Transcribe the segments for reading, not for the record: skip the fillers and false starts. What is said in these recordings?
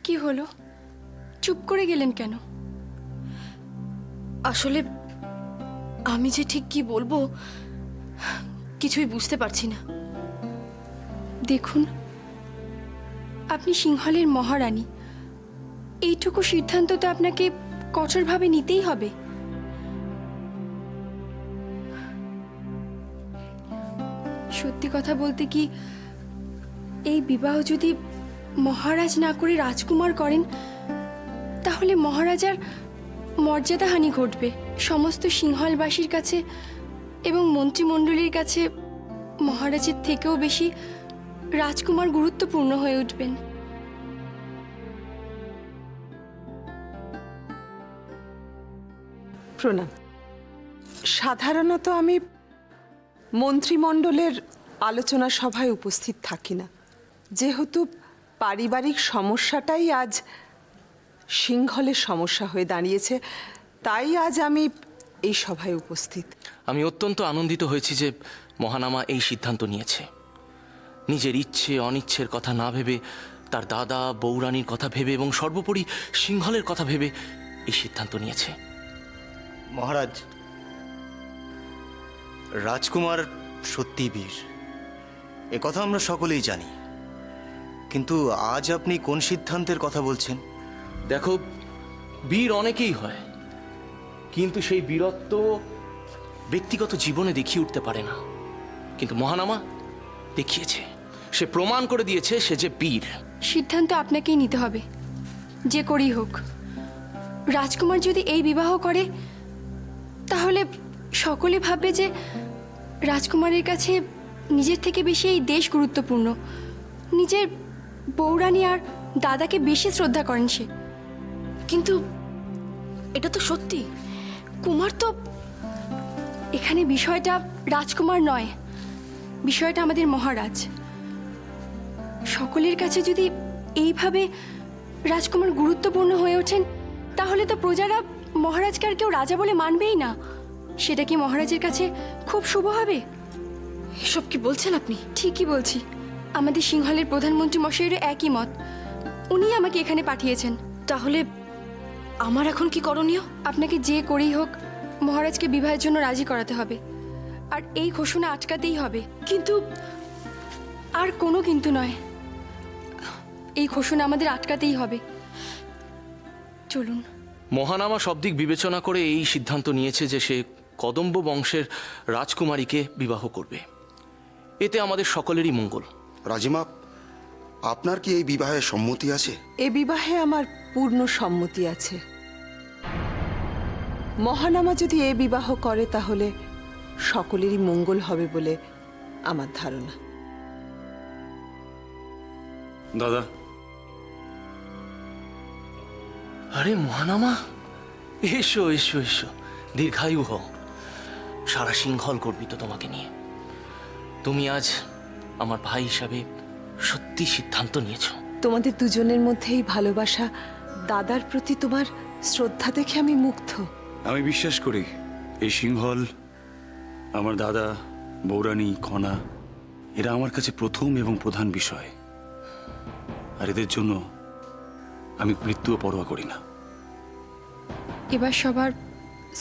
কি হলো? চুপ করে গেলেন কেন? আসলে আমি যে ঠিক কি বলবো কিছুই বুঝতে পারছি না। দেখুন, আপনি সিংহলের মহারানী। এইটুকু সিদ্ধান্ত তো আপনাকে কঠোরভাবে নিতেই হবে। সত্যি কথা বলতে কি, এই বিবাহ যদি মহারাজ না করে রাজকুমার করেন, তাহলে মহারাজার মর্যাদাহানি ঘটবে। সমস্ত সিংহলবাসীর কাছে এবং মন্ত্রিমণ্ডলীর কাছে মহারাজের থেকেও বেশি রাজকুমার গুরুত্বপূর্ণ হয়ে উঠবেন। প্রণাম। সাধারণত আমি মন্ত্রিমণ্ডলের আলোচনা সভায় উপস্থিত থাকি না, যেহেতু পারিবারিক সমস্যাটাই আজ সিংহলের সমস্যা হয়ে দাঁড়িয়েছে, তাই আজ আমি এই সভায় উপস্থিত। আমি অত্যন্ত আনন্দিত হয়েছি যে মহানামা এই সিদ্ধান্ত নিয়েছে। নিজের ইচ্ছে অনিচ্ছের কথা না ভেবে, তার দাদা বৌরানীর কথা ভেবে এবং সর্বোপরি সিংহলের কথা ভেবে এই সিদ্ধান্ত নিয়েছে। মহারাজ, রাজকুমার সত্যি বীর, এ কথা আমরা সকলেই জানি, কিন্তু আজ আপনি কোন সিদ্ধান্তের কথা বলছেন? দেখো, বীর অনেকেই হয়, কিন্তু সেই বীরত্ব ব্যক্তিগত জীবনে দেখিয়ে উঠতে পারে না। কিন্তু মহানামা দেখিয়েছে, সে প্রমাণ করে দিয়েছে সে যে বীর। সিদ্ধান্ত আপনাকেই নিতে হবে, যে করেই হোক। রাজকুমার যদি এই বিবাহ করে, তাহলে সকলে ভাববে যে রাজকুমারের কাছে নিজের থেকে বেশি এই দেশ গুরুত্বপূর্ণ। নিজের বৌরানী আর দাদাকে বেশি শ্রদ্ধা করেন সে। কিন্তু এটা তো সত্যি। কুমার তো এখানে বিষয়টা রাজকুমার নয়, বিষয়টা আমাদের মহারাজ। সকলের কাছে যদি এইভাবে রাজকুমার গুরুত্বপূর্ণ হয়ে ওঠেন, তাহলে তো প্রজারা মহারাজকে আর কেউ রাজা বলে মানবেই না। সেটা কি মহারাজের কাছে খুব শুভ হবে? এসব কি বলছেন আপনি? ঠিকই বলছি। আমাদের সিংহলের প্রধানমন্ত্রী মশাইয়েরও একই মত। উনিই আমাকে এখানে পাঠিয়েছেন। তাহলে আমার এখন কি করণীয়? আপনাকে যে করেই হোক মহারাজকে বিবাহের জন্য রাজি করাতে হবে, আর এই ঘোষণা আটকাতেই হবে। কিন্তু আর কোনো কিন্তু নয়, এই ঘোষণা আমাদের আটকাতেই হবে। চলুন। মহানামা সব দিক বিবেচনা করে এই সিদ্ধান্ত নিয়েছে যে সে কদম্ব বংশের রাজকুমারীকে বিবাহ করবে। এতে আমাদের সকলেরই মঙ্গল। রাজিমা, আপনার কি এই বিবাহে সম্মতি আছে? এ বিবাহে আমার পূর্ণ সম্মতি আছে। মহানামা যদি এ বিবাহ করে, তাহলে সকলেরই মঙ্গল হবে বলে আমার ধারণা। দাদা, আরে মহানামা, এসো এসো এসো, দীর্ঘায়ু হও। সারা সিংহল গর্বিত তোমাকে নিয়ে। তুমি আজ আমার ভাই হিসাবে সত্যি সিদ্ধান্ত নিয়েছো। তোমাদের দুজনের মধ্যে এই ভালোবাসা, দাদার প্রতি তোমার শ্রদ্ধা দেখে আমি মুগ্ধ। আমি বিশ্বাস করি এই সিংহল, আমার দাদা, বৌরানী, খনা, এরা আমার কাছে প্রথম এবং প্রধান বিষয়। আর এদের জন্য আমি মৃত্যুও পরোয়া করি না। এবার সবার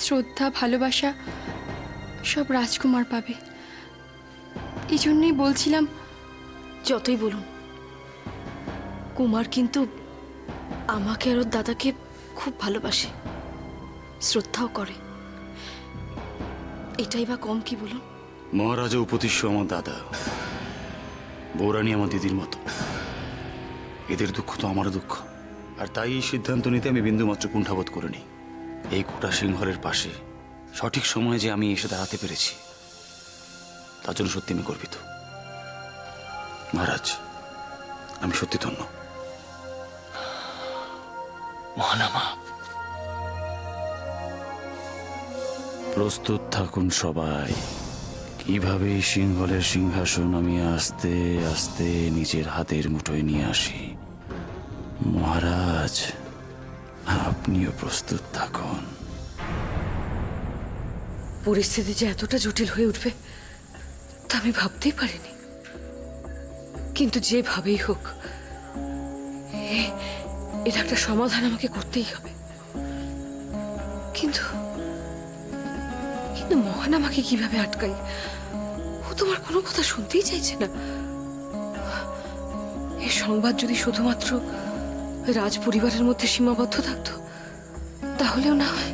শ্রদ্ধা ভালোবাসা সব রাজকুমার পাবে। এই জন্যই বলছিলাম, যতই বলুন, কুমার কিন্তু আমাকে আর ওর দাদাকে খুব ভালোবাসে, শ্রদ্ধাও করে। এটাই বা কম কি বলুন? মহারাজা উপতিষ্য আমার দাদা, বৌরানী আমার দিদির মতো। এদের দুঃখ তো আমারও দুঃখ, আর তাই এই সিদ্ধান্ত নিতে আমি বিন্দুমাত্র কুণ্ঠাবোধ করিনি। এই গোটা সিংহলের পাশে সঠিক সময়ে যে আমি এসে দাঁড়াতে পেরেছি, তার জন্য সত্যি আমি গর্বিত। মহারাজ, আমি সত্যি ধন্য। মহানামা, প্রস্তুত থাকুন সবাই। কিভাবে সিংহলের সিংহাসন আমি আস্তে আস্তে নিজের হাতের মুঠোয় নিয়ে আসি। মহারাজ, আপনিও প্রস্তুত থাকুন। পরিস্থিতি যে এতটা জটিল হয়ে উঠবে তা আমি ভাবতেই পারিনি। কিন্তু যেভাবেই হোক এটা একটা সমাধান আমাকে করতেই হবে। কিন্তু কিন্তু মহান আমাকে কিভাবে আটকাই? ও তোমার কোনো কথা শুনতেই চাইছে না। এই সংবাদ যদি শুধুমাত্র রাজ পরিবারের মধ্যে সীমাবদ্ধ থাকতো তাহলেও না হয়,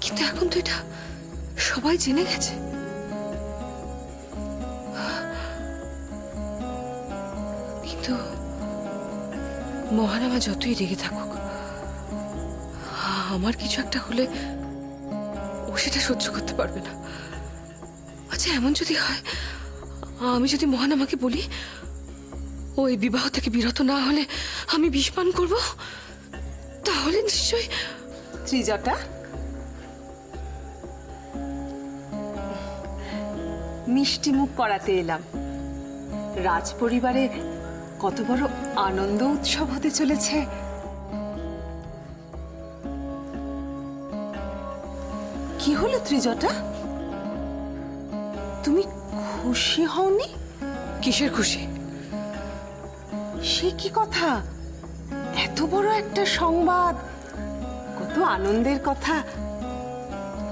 কিন্তু এখন তো এটা সবাই জেনে গেছে। কিন্তু মহানামা যতই রেগে থাকুক, আমার কিছু একটা হলে ও সেটা সহ্য করতে পারবে না। আচ্ছা, এমন যদি হয়, আমি যদি মহানামাকে বলি ও এই বিবাহ থেকে বিরত না হলে আমি বিষ পান করব, তাহলে নিশ্চয়ই ত্রিজটা, মিষ্টি মুখ করাতে এলাম। রাজ পরিবারে কত বড় আনন্দ উৎসব হতে চলেছে। কি হলো ত্রিজটা, তুমি খুশি হওনি? কিসের খুশি? সে কি কথা, এত বড় একটা সংবাদ, কত আনন্দের কথা।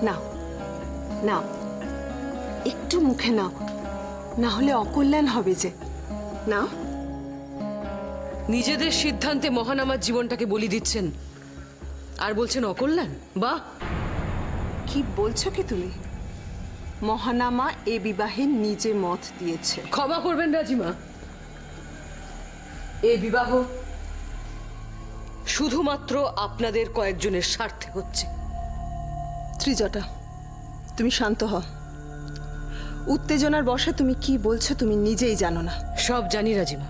নাও নাও, একটু মুখে নাও, না হলে অকল্যাণ হবে যে। নাও। নিজেদের সিদ্ধান্তে মহান আমার জীবনটাকে বলি দিচ্ছেন আর বলছেন অকল্যাণ? বাহ! কি বলছো কি তুমি? মহানামা এ বিবাহে নিজে মত দিয়েছে। ক্ষমা করবেন রাজিমা, এই বিবাহ শুধুমাত্র আপনাদের কয়েকজনের স্বার্থে হচ্ছে। ত্রিজটা, তুমি শান্ত হও। উত্তেজনার বশে তুমি কি বলছো তুমি নিজেই জানো না। সব জানি রাজিমা,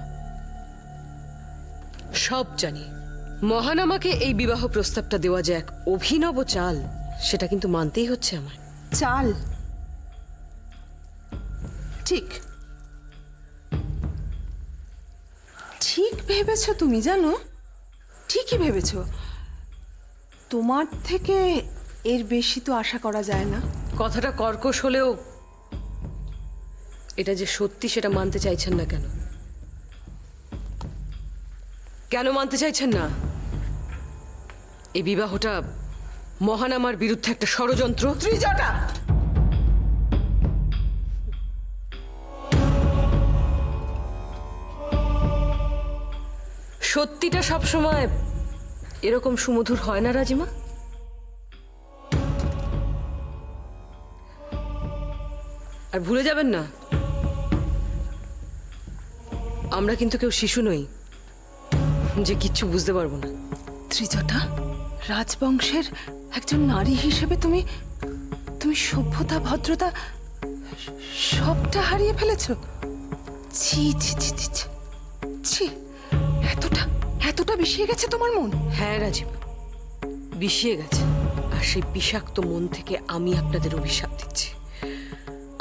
সব জানি। মহান আমাকে এই বিবাহ প্রস্তাবটা দেওয়া যে এক অভিনব চাল, সেটা কিন্তু মানতেই হচ্ছে আমায়। চাল? ঠিক ঠিক ভেবেছো তুমি, জানো, ঠিকই ভেবেছো। তোমার থেকে এর বেশি তো আশা করা যায় না। কথাটা কর্কশ হলেও এটা যে সত্যি সেটা মানতে চাইছেন না কেন? কেন মানতে চাইছেন না? এই বিবাহটা মহান আমার বিরুদ্ধে একটা ষড়যন্ত্র। ত্রিজটা, সত্যিটা সবসময় এরকম সুমধুর হয় না রাজিমা। আর ভুলে যাবেন না, আমরা কিন্তু কেউ শিশু নই যে কিচ্ছু বুঝতে পারবো না। ত্রিজটা, রাজবংশের একজন নারী হিসেবে তুমি তুমি সভ্যতা, ভদ্রতা সবটা হারিয়ে ফেলেছো। ছি ছি ছি ছি ছি, ছি, এতটা এতটা বিষিয়ে গেছে তোমার মন? হ্যাঁ রাজিমা, বিষিয়ে গেছে। আর সেই বিষাক্ত মন থেকে আমি আপনাদের অভিশাপ দিচ্ছি।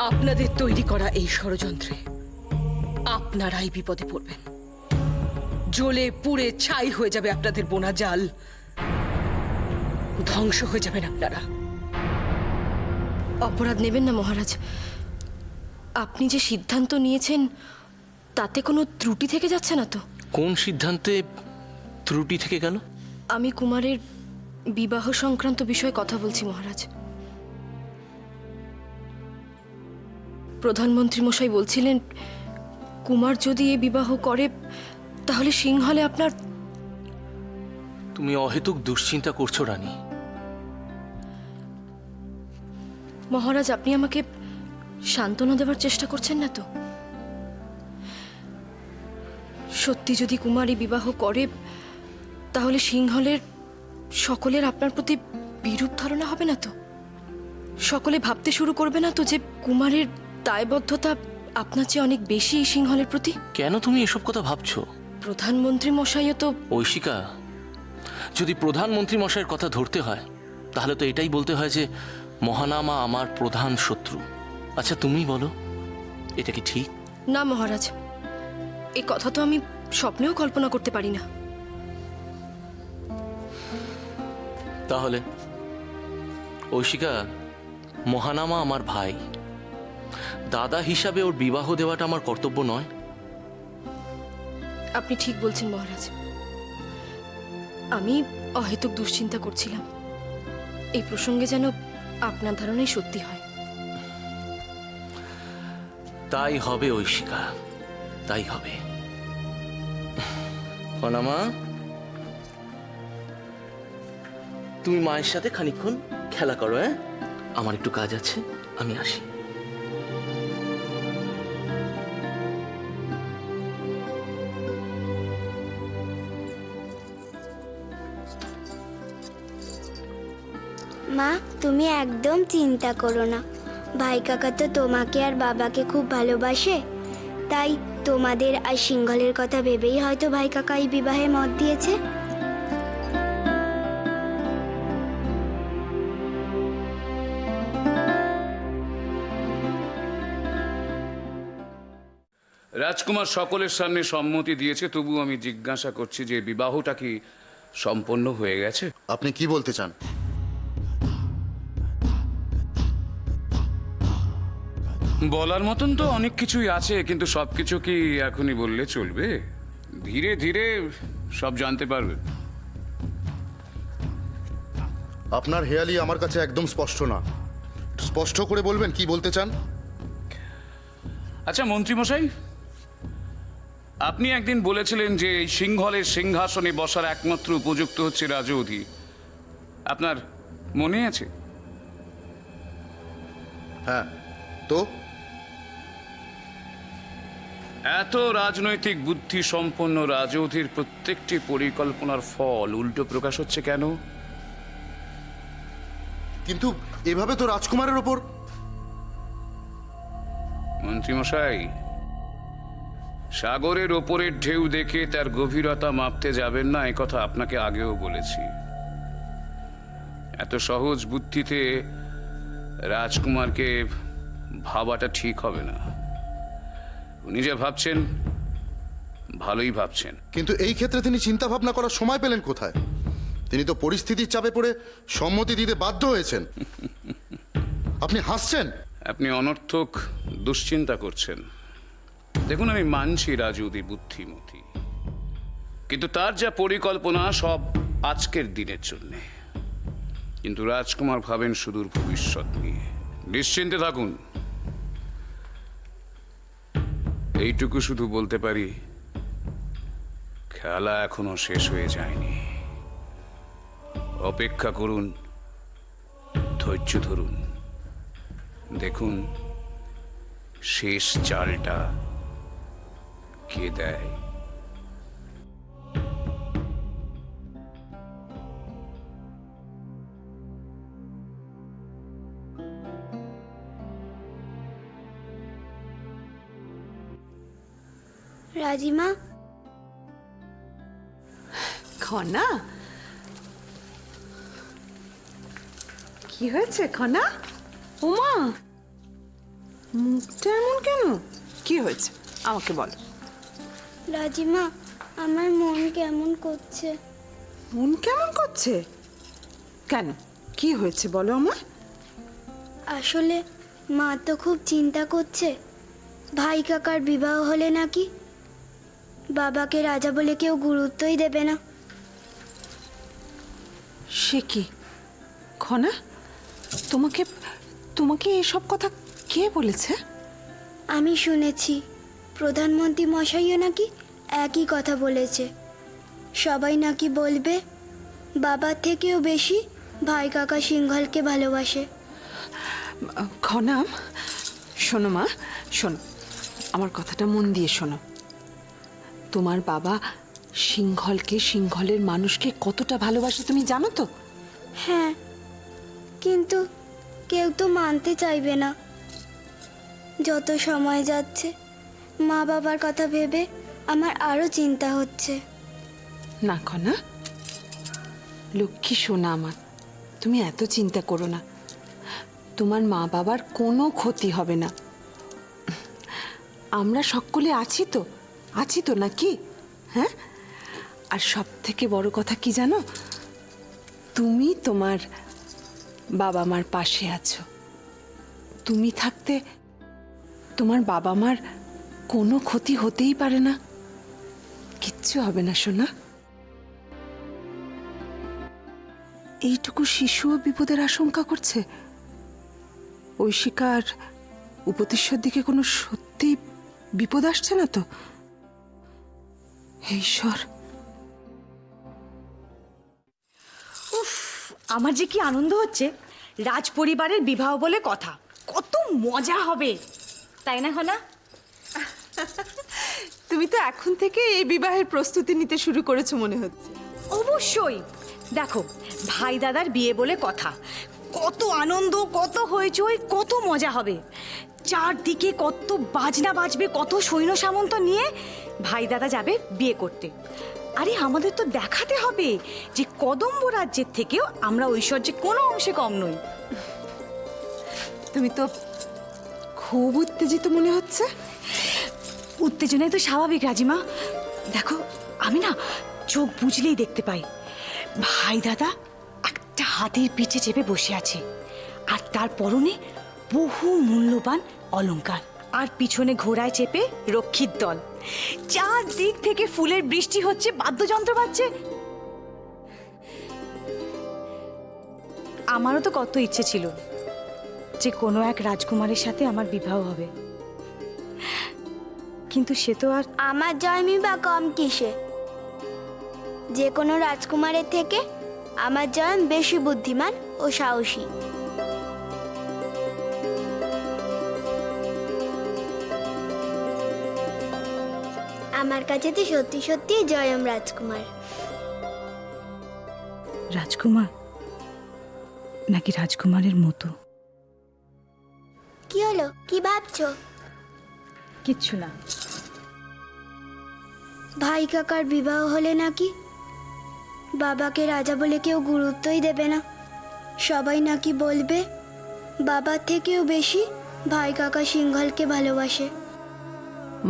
আপনাদের তৈরি করা এই ষড়যন্ত্রে আপনারাই বিপদে পড়বেন। জ্বলে পুড়ে ছাই হয়ে যাবে আপনাদের বোনা জাল, ধ্বংস হয়ে যাবেন আপনারা। অপরাধ নেবেন না মহারাজ। আপনি যে সিদ্ধান্ত নিয়েছেন তাতে কোনো ত্রুটি থেকে যাচ্ছে না তো? কোন সিদ্ধান্তে ত্রুটি থেকে গেল? আমি কুমারের বিবাহ সংক্রান্ত বিষয়ে কথা বলছি মহারাজ। প্রধানমন্ত্রী মশাই বলছিলেন কুমার যদি এ বিবাহ করে তাহলে সিংহলে আপনার... তুমি অহেতুক দুশ্চিন্তা করছো রানী। মহারাজ, আপনি আমাকে সান্ত্বনা দেওয়ার চেষ্টা করছেন না তো? সত্যি যদি কুমার এই বিবাহ করে তাহলে সিংহলের সকলের আপনার প্রতি বিরূপ ধারণা হবে না তো? সকলে ভাবতে শুরু করবে না তো যে কুমারের দায়বদ্ধতা আপনার চেয়ে অনেক বেশি এই সিংহলের প্রতি? কেন তুমি এসব কথা ভাবছো? প্রধানমন্ত্রী মশাইও তো... ঐশিকা, যদি প্রধানমন্ত্রী মশাইয়ের কথা ধরতে হয় তাহলে তো এটাই বলতে হয় যে মহানামা আমার প্রধান শত্রু। আচ্ছা তুমি বলো, এটা কি ঠিক? না মহারাজ, এই কথা তো আমি স্বপ্নেও কল্পনা করতে পারি না। তাহলে ঐশিকা, মহানামা আমার ভাই, দাদা হিসাবে ওর বিবাহ দেওয়াটা আমার কর্তব্য নয়? আপনি ঠিক বলছেন মহারাজ, আমি অহেতুক দুশ্চিন্তা করছিলাম। এই প্রসঙ্গে যেন আপনার ধারণাই সত্যি হয়। তাই হবে ঐশিকা, তাই হবে। মা, তুমি মায়ের সাথে খানিকক্ষণ খেলা করো, হ্যাঁ? আমার একটু কাজ আছে, আমি আসি। মা, তুমি একদম চিন্তা করো না। ভাই কাকা তো তোমাকে আর বাবাকে খুব ভালোবাসে, তাই তোমাদের আর সিংহলের কথা ভেবেই হয়তো ভাই কাকা এই বিবাহে মত দিয়েছে। রাজকুমার সকলের সামনে সম্মতি দিয়েছে, তবু আমি জিজ্ঞাসা করছি যে বিবাহটা কি সম্পন্ন হয়ে গেছে? আপনি কি বলতে চান? বলার মতন তো অনেক কিছুই আছে, কিন্তু সবকিছু কি এখনই বললে চলবে? ধীরে ধীরে সব জানতে পারবেন। আপনার হেয়ালি আমার কাছে একদম স্পষ্ট না। স্পষ্ট করে বলবেন কি বলতে চান? আচ্ছা মন্ত্রীমশাই, আপনি একদিন বলেছিলেন যে এই সিংহলের সিংহাসনে বসার একমাত্র উপযুক্ত হচ্ছে রাজৌধি। আপনার মনে আছে? হ্যাঁ, তো এত রাজনৈতিক বুদ্ধি সম্পন্ন রাজৌধির প্রত্যেকটি পরিকল্পনার ফল উল্টো প্রকাশ হচ্ছে কেন? কিন্তু এভাবে তো রাজকুমারের ওপর। মন্ত্রীমশাই, সাগরের ওপরের ঢেউ দেখে তার গভীরতা মাপতে যাবেন না, একথা আপনাকে আগেও বলেছি। এত সহজ বুদ্ধিতে রাজকুমারকে ভাবাটা ঠিক হবে না। উনি যে ভাবছেন ভালোই ভাবছেন। কিন্তু এই ক্ষেত্রে তিনি চিন্তা ভাবনা করার সময় পেলেন কোথায়? তিনি তো পরিস্থিতির চাপে পড়ে সম্মতি দিতে বাধ্য হয়েছেন। আপনি হাসছেন। আপনি অনর্থক দুশ্চিন্তা করছেন। দেখুন, আমি মানছি রাজৌদি বুদ্ধিমতী, কিন্তু তার যা পরিকল্পনা সব আজকের দিনের জন্য। কিন্তু রাজকুমার ভাবেন সুদূর ভবিষ্যৎ নিয়ে। নিশ্চিন্তে থাকুন। এইটুকু শুধু বলতে পারি, খেলা এখনো শেষ হয়ে যায়নি। অপেক্ষা করুন, ধৈর্য ধরুন, দেখুন শেষ চালটা কে দেয়। রাজিমা, খনা, কি হয়েছে খনা? ওমা, মুখটা এমন কেন? কি হয়েছে আমাকে বলো। রাজিমা, আমার মন কেমন করছে। মন কেমন করছে কেন? কি হয়েছে বলো আমার। আসলে মা তো খুব চিন্তা করছে। ভাই কাকার বিবাহ হলে নাকি বাবাকে রাজা বলে কেউ গুরুত্বই দেবে না। সে কি খনা, তোমাকে তোমাকে এসব কথা কে বলেছে? আমি শুনেছি প্রধানমন্ত্রী মশাইও নাকি একই কথা বলেছে। সবাই নাকি বলবে বাবার থেকেও বেশি ভাই কাকা সিংহলকে ভালোবাসে। খনা, শোনো মা, শোনো, আমার কথাটা মন দিয়ে শোনো। তোমার বাবা সিংহলকে, সিংহলের মানুষকে কতটা ভালোবাসে তুমি জানো তো? হ্যাঁ, কিন্তু কেউ তো মানতে চাইবে না। যত সময় যাচ্ছে মা বাবার কথা ভেবে আমার আরো চিন্তা হচ্ছে। না খনা, লক্ষ্মী সোনা আমার, তুমি এত চিন্তা করো না। তোমার মা বাবার কোনো ক্ষতি হবে না। আমরা সকলে আছি তো নাকি? হ্যাঁ, আর সব থেকে বড় কথা কি জানো? তুমি তোমার বাবা মার পাশে আছো। তুমি থাকতে তোমার বাবা মার কোনো ক্ষতি হতেই পারে না। কিচ্ছু হবে না সোনা। এইটুকু শিশুও বিপদের আশঙ্কা করছে? ঐশিকার উপদেশের দিকে কোনো সত্যি বিপদ আসছে না তো? হে ঈশ্বর, আমার যে কি আনন্দ হচ্ছে! রাজ পরিবারের বিবাহ বলে কথা, কত মজা হবে, তাই না হনা? তুমি তো এখন থেকে এই বিবাহের প্রস্তুতি নিতে শুরু করেছো মনে হচ্ছে। অবশ্যই। দেখো, ভাই দাদার বিয়ে বলে কথা, কত আনন্দ, কত হইচই, কত মজা হবে। চারদিকে কত বাজনা বাজবে, কত সৈন্য সামন্ত নিয়ে ভাই দাদা যাবে বিয়ে করতে। আরে আমাদের তো দেখাতে হবে যে কদম্ব রাজ্যের থেকেও আমরা ঐশ্বর্যে কোনো অংশে কম নই। তুমি তো খুব উত্তেজিত মনে হচ্ছে। উত্তেজনায় তো স্বাভাবিক রাজিমা। দেখো, আমি না চোখ বুঝলেই দেখতে পাই ভাই দাদা একটা হাতির পিঠে চেপে বসে আছে, আর তার পরনে বহু মূল্যবান অলংকার, আর পিছনে ঘোড়ায় চেপে রক্ষীর দল। চারদিক থেকে ফুলের বৃষ্টি হচ্ছে, বাদ্যযন্ত্র বাজছে। আমারও তো কত ইচ্ছে ছিল যে কোনো এক রাজকুমারের সাথে আমার বিবাহ হবে, কিন্তু সে তো আর। আমার জয়মি বা কম কিসে? যে কোনো রাজকুমারের থেকে আমার জয়ম বেশি বুদ্ধিমান ও সাহসী। আমার কাছে তো সত্যি সত্যি জয়ম রাজকুমার। রাজকুমার নাকি রাজকুমারের মতো? কি হলো, কি ভাবছো? কিচ্ছু না। ভাই কাকার বিবাহ হলে নাকি বাবাকে রাজা বলে কেউ গুরুত্বই দেবে না। সবাই নাকি বলবে বাবার থেকেও বেশি ভাই কাকা সিংহলকে ভালোবাসে।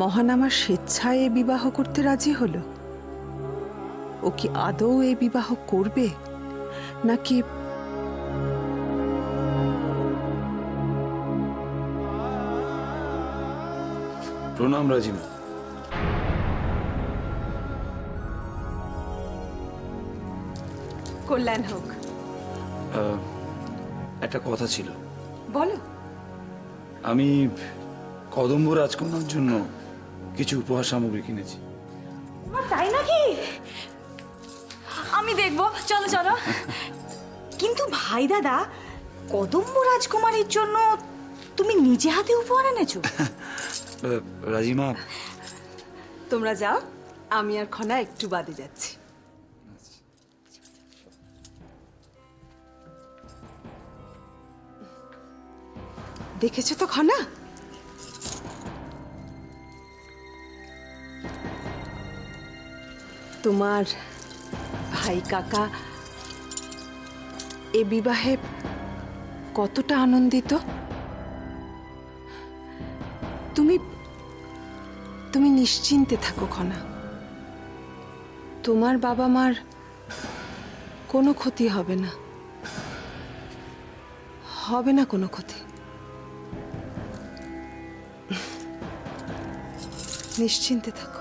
মহান আমার স্বেচ্ছায় এ বিবাহ করতে রাজি হলো। ও কি আদৌ এই বিবাহ করবে নাকি? প্রণাম রাজিমা। কল্যাণ হোক। একটা কথা ছিল। বলো। আমি কদম্ব রাজকন্যার জন্য কিছু উপহার সামগ্রী কিনেছি। তাই নাকি? আমি দেখবো, চলো চলো। কিন্তু ভাই দাদা, কদম্ব রাজকুমারীর জন্য তুমি নিজে হাতে উপহার এনেছো? রাজিমা, তোমরা যাও, আমি আর খনা একটু বাদে যাচ্ছি। দেখেছো তো খনা, তোমার ভাই কাকা এ বিবাহে কতটা আনন্দিত। তুমি তুমি নিশ্চিন্তে থাকো খনা। তোমার বাবা মার কোনো ক্ষতি হবে না, হবে না কোনো ক্ষতি। নিশ্চিন্তে থাকো।